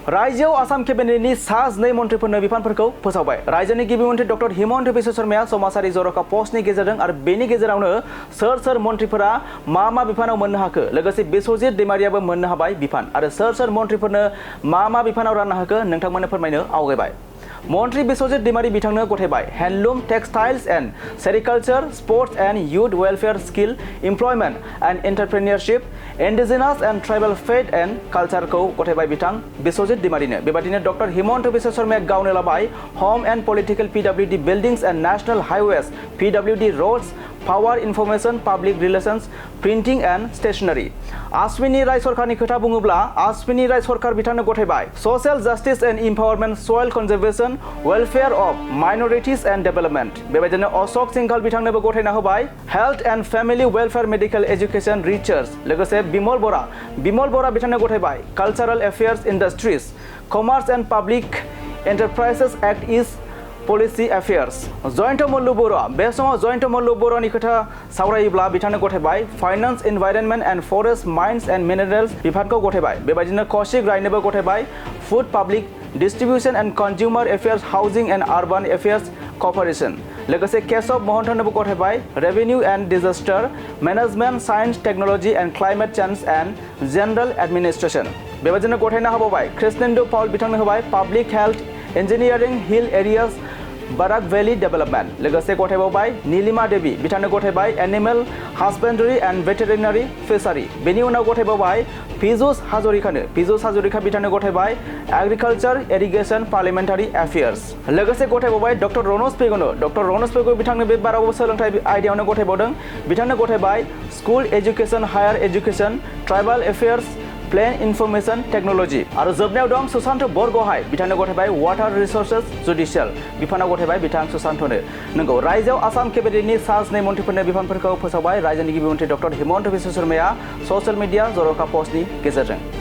रायजोआव आसाम केबिनेटनि सा 2 मन्थ्रिफोरनो बिफानफोरखौ फोसावबाय। रायजोनि गिबि मन्थ्रि डक्टर हिमन्त बिश्व शर्माया समाजारि जर'खा पस्टनि गेजेरजों आरो बेनि गेजेरावनो सोर मन्थ्रिफोरा मा बिफानाव मोननो हाखो, लोगोसे बिस्वजित दैमारियाबो मोननो हाबाय बिफान आरो सोर मन्थ्रिफोरनो मा बिफानाव राननो हाखो नोंथांमोननो फोरमायनो आवगायबाय। मन्थ्रि बिस्वजित दैमारी बिथांनो गथायबाय handloom, textiles and sericulture, sports and youth welfare, skill employment and entrepreneurship, indigenous and tribal faith and कालचारखौ गथायबाय बिथां बिस्वजित दैमारीनो। बेबादिनो डक्टर हिमन्त बिश्व शर्माया गावनो लाबाय home and political PWD buildings and national highways, PWD roads, power information, public relations, printing and stationery. Ashwini Rai सरकारनि खोथा बुङोब्ला आश्विनी राय सरकार बिथांनो गथायबाय social justice and empowerment, soil conservation, welfare of minorities and development. बेबायदिनो अशोक सिंघाल बिथांनोबो गथायना होबाय health and family welfare, medical education, research. लोगोसे बिमल बरा बिथांनो गथायबाय cultural affairs, industries, commerce and public enterprises act, East policy affairs. Jayanta Malla Baruah, बे समाव जयन्त मल्ल बरुवानि खोथा सावरायोब्ला बिथांनो गथायबाय finance, environment and forest, mines and minerals बिफानखौ गथायबाय। बेबायदिनो कौशिक रायनोबो गथायबाय food, public distribution and consumer affairs, housing and urban affairs corporation. लोगोसे केशव महन्तनोबो गथायबाय revenue and disaster management, science, technology and climate change and general administration. बेबायदिनो गथायना होबावबाय कृष्णेन्दु पाउल बिथांनो होबाय public health, engineering, hill areas, Barak valley development. लोगोसे गथायबावबाय नीलिमा देवी बिथांनो गथायबाय animal husbandry and veterinary fishery. बेनि उनाव गथायबावबाय पीयूष हाजरिका बिथांनो गथायबाय एग्रिकालचार, इरिगेशन, पार्लियामेन्टारि एफेयार्स। लोगोसे गथायबावबाय डक्टर रनज पेगु बिथांनो बे बाराव सोलोंथाइ आयदायावनो गथायबावदों। बिथांनो गथायबाय school education, higher education, tribal affairs, plain information technology. आरो जोबनायाव दं सुशांत बरगहाय बिथांनो गथायबाय वाटार रिसोर्सेस, जुडिशियल बिफानाव गथायबाय बिथां सुशांतनो। नंगौ, रायजोआव आसाम केबिनेटनि सा 2 मन्थ्रिफोरनो बिफानफोरखौ फोसावबाय रायजोनि गिबि मन्थ्रि डक्टर हिमन्त बिश्व शर्माया ससियेल मिडिया जर'खा पस्टनि गेजेरजों।